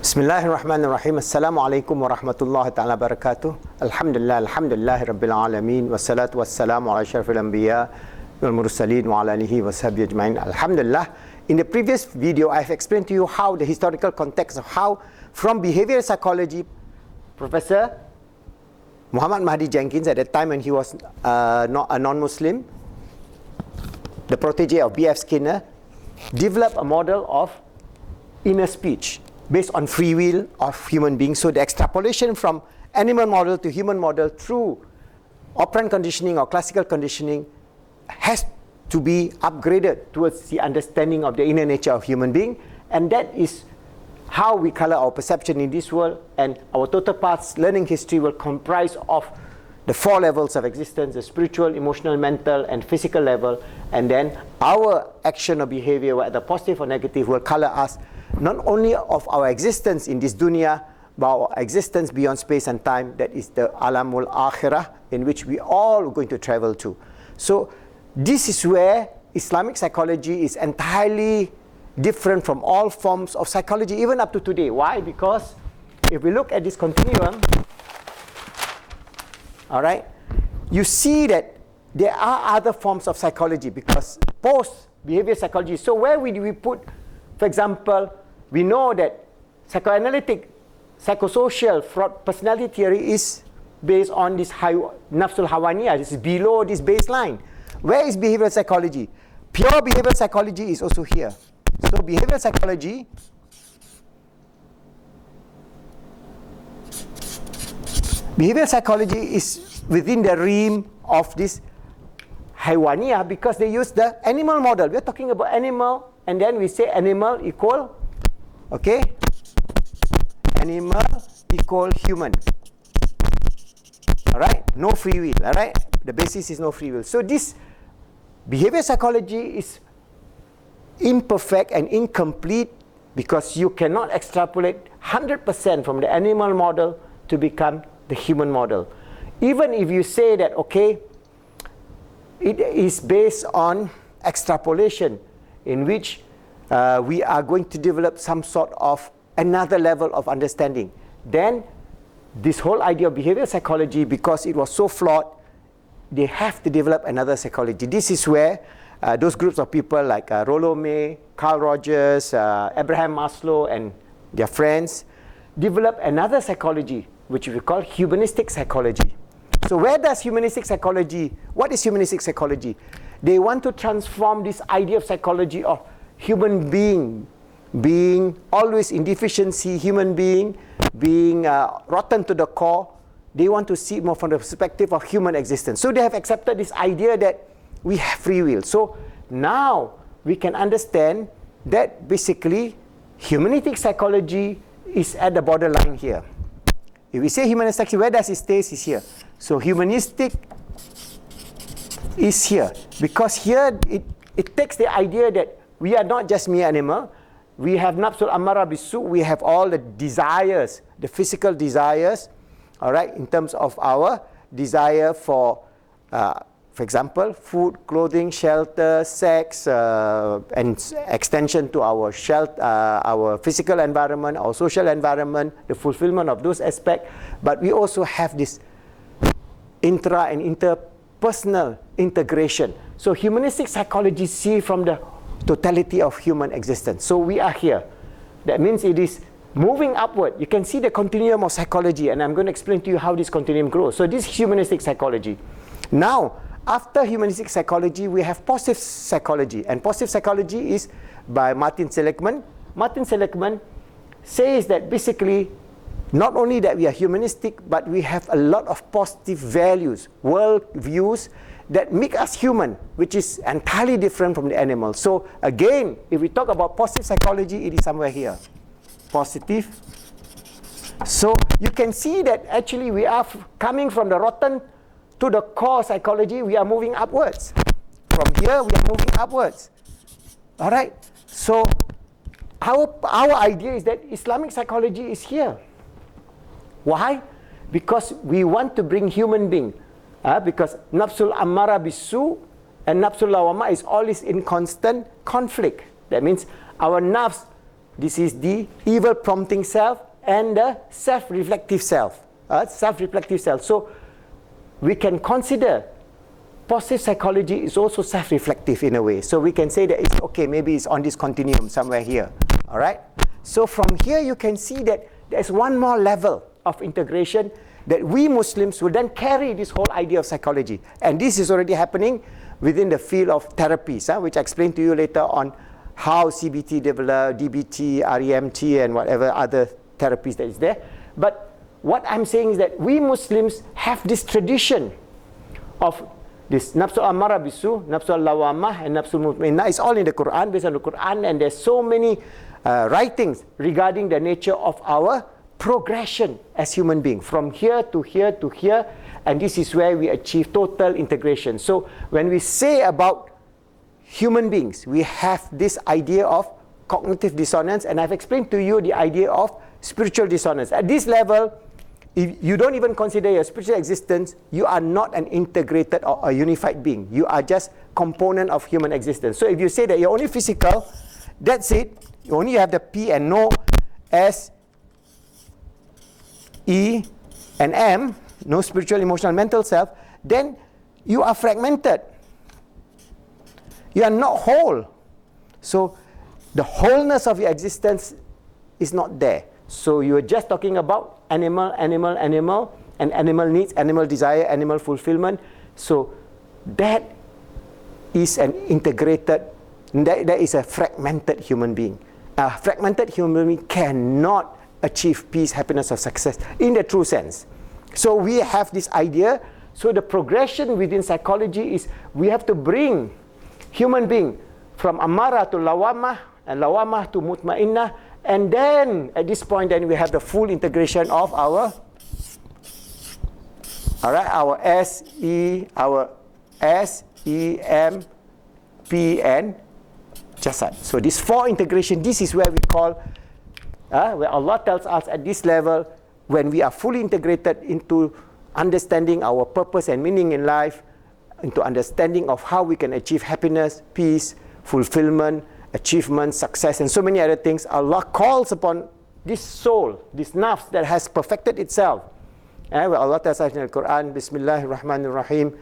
Bismillahirrahmanirrahim. Assalamualaikum warahmatullahi ta'ala wabarakatuh. Alhamdulillah rabbil alamin. Wassalatu wassalamu ala asyrafil anbiya wal mursalin wa ala alihi wa sahbihi ajma'in. Alhamdulillah. In the previous video, I have explained to you how the historical context of how from behavioral psychology, Professor Muhammad Mahdi Jenkins, at that time when he was not a non-Muslim, the protege of B.F. Skinner, developed a model of inner speech based on free will of human beings. So the extrapolation from animal model to human model through operant conditioning or classical conditioning has to be upgraded towards the understanding of the inner nature of human being, and that is how we color our perception in this world. And our total paths learning history will comprise of the four levels of existence: the spiritual, emotional, mental, and physical level. And then our action or behavior, whether positive or negative, will color us not only of our existence in this dunya, but our existence beyond space and time, that is the alamul akhirah, in which we all are going to travel to. So this is where Islamic psychology is entirely different from all forms of psychology, even up to today. Why? Because if we look at this continuum, all right, you see that there are other forms of psychology, because post-behavior psychology. So where do we put, for example, we know that psychoanalytic, psychosocial personality theory is based on this nafsul hawaniyah. This is below this baseline. Where is behavioral psychology? Pure behavioral psychology is also here. So behavioral psychology is within the realm of this hawaniyah, because they use the animal model. We are talking about animal, and then we say animal equal, okay, animal equal human. All right, no free will. All right, the basis is no free will. So this behavior psychology is imperfect and incomplete, because you cannot extrapolate 100% from the animal model to become the human model. Even if you say that, okay, it is based on extrapolation, in which we are going to develop some sort of another level of understanding, then this whole idea of behavioral psychology, because it was so flawed, they have to develop another psychology. This is where those groups of people like Rollo May, Carl Rogers, Abraham Maslow, and their friends develop another psychology, which we call humanistic psychology. So where does humanistic psychology, what is humanistic psychology? They want to transform this idea of psychology of human being always in deficiency, human being rotten to the core. They want to see it more from the perspective of human existence. So they have accepted this idea that we have free will. So now we can understand that basically humanistic psychology is at the borderline here. If we say humanistic, where does it stay? Is here. So humanistic is here, because here it takes the idea that we are not just mere animal. We have nafsul ammara bisu. We have all the desires, the physical desires, all right, in terms of our desire for example, food, clothing, shelter, sex, and extension to our our physical environment, our social environment, the fulfillment of those aspects. But we also have this intra and interpersonal integration. So humanistic psychology see from the totality of human existence. So we are here. That means it is moving upward. You can see the continuum of psychology, and I'm going to explain to you how this continuum grows. So this is humanistic psychology. Now, after humanistic psychology, we have positive psychology. And positive psychology is by Martin Seligman. Martin Seligman says that basically, not only that we are humanistic, but we have a lot of positive values, world views that make us human, which is entirely different from the animal. So again, if we talk about positive psychology, it is somewhere here. Positive. So you can see that actually we are coming from the rotten to the core psychology. We are moving upwards. From here, we are moving upwards. All right. So our idea is that Islamic psychology is here. Why? Because we want to bring human being. Because nafsul ammara bisu and nafsul lawama is always in constant conflict. That means our nafs This is the evil prompting self and the self-reflective self. Self-reflective self. So we can consider positive psychology is also self-reflective in a way. So we can say that it's okay, maybe it's on this continuum somewhere here. All right? So from here you can see that there's one more level of integration that we Muslims will then carry this whole idea of psychology. And this is already happening within the field of therapies, which I explained to you later on how CBT developed, DBT, REMT, and whatever other therapies that is there. But what I'm saying is that we Muslims have this tradition of this nafsul ammara bisu, nafsul lawamah, and nafsul mutmainnah. It's all in the Quran, based on the Quran, and there's so many writings regarding the nature of our progression as human beings, from here to here to here, and this is where we achieve total integration. So when we say about human beings, we have this idea of cognitive dissonance, and I've explained to you the idea of spiritual dissonance. At this level, if you don't even consider your spiritual existence, you are not an integrated or a unified being. You are just component of human existence. So if you say that you're only physical, that's it. You only have the P and no S, E, and M, no spiritual, emotional, mental self, then you are fragmented. You are not whole. So the wholeness of your existence is not there. So you are just talking about animal, and animal needs, animal desire, animal fulfillment. So that is an integrated, that is a fragmented human being. A fragmented human being cannot achieve peace, happiness, or success in the true sense. So we have this idea. So the progression within psychology is we have to bring human being from amara to lawamah, and lawamah to mutmainnah, and then at this point then we have the full integration of our S, E, M, P, and jasad. So this four integration, this is where we call, where Allah tells us at this level, when we are fully integrated into understanding our purpose and meaning in life, into understanding of how we can achieve happiness, peace, fulfillment, achievement, success, and so many other things, Allah calls upon this soul, this nafs that has perfected itself. Where Allah tells us in the Quran, Bismillahirrahmanirrahim,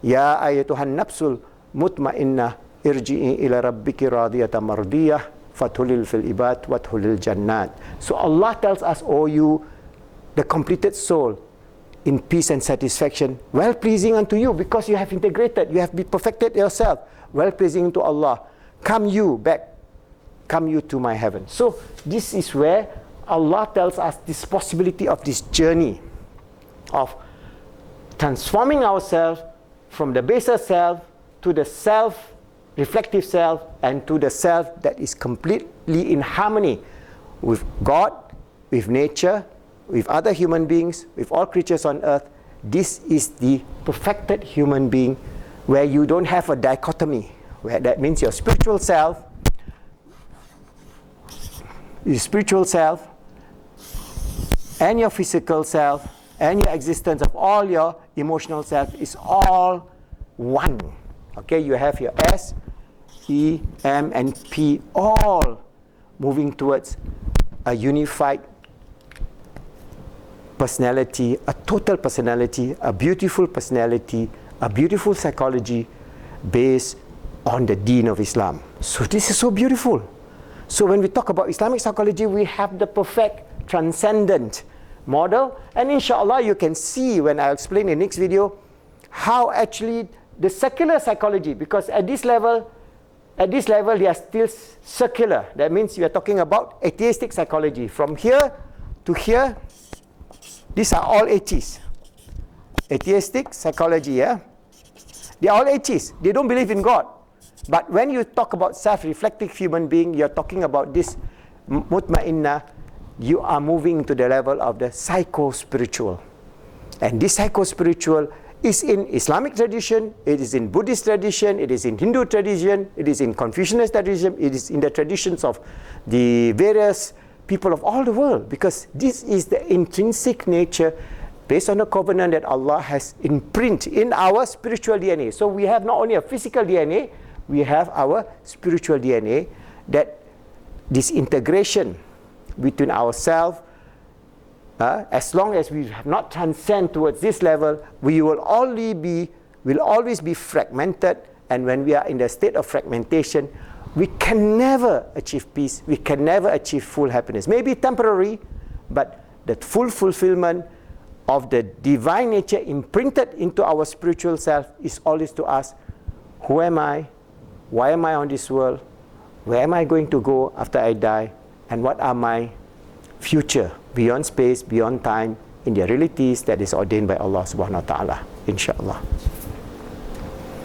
Ya ayatuhan nafsul mutmainnah irji'i ila rabbiki radiyatan mardiyah fathulil fil ibad wathulil jannat. So Allah tells us, oh you, the completed soul, in peace and satisfaction, well-pleasing unto you, because you have integrated, you have perfected yourself, well-pleasing to Allah. Come you back, come you to my heaven. So this is where Allah tells us this possibility of this journey of transforming ourselves from the baser self to the self-reflective self, and to the self that is completely in harmony with God, with nature, with other human beings, with all creatures on earth. This is the perfected human being, where you don't have a dichotomy, where that means your spiritual self and your physical self and your existence of all your emotional self is all one. Okay, you have your S, E, M, and P all moving towards a unified personality, a total personality, a beautiful personality, a beautiful psychology based on the deen of Islam. So this is so beautiful. So when we talk about Islamic psychology, we have the perfect transcendent model, and inshallah you can see when I explain in the next video how actually the secular psychology, because at this level they are still circular. That means you are talking about atheistic psychology. From here to here, these are all atheists. Atheistic psychology, yeah? They are all atheists. They don't believe in God. But when you talk about self-reflective human being, you're talking about this mutmainnah, you are moving to the level of the psycho-spiritual. And this psycho-spiritual is in Islamic tradition, it is in Buddhist tradition, it is in Hindu tradition, it is in Confucianist tradition, it is in the traditions of the various people of all the world, because this is the intrinsic nature based on the covenant that Allah has imprinted in our spiritual DNA. So we have not only a physical DNA, we have our spiritual DNA that disintegration between ourselves, as long as we have not transcend towards this level, we will always be fragmented. And when we are in the state of fragmentation, we can never achieve peace. We can never achieve full happiness. Maybe temporary, but the full fulfillment of the divine nature imprinted into our spiritual self is always to ask, who am I? Why am I on this world? Where am I going to go after I die? And what are my future beyond space, beyond time, in the realities that is ordained by Allah subhanahu wa ta'ala, inshallah.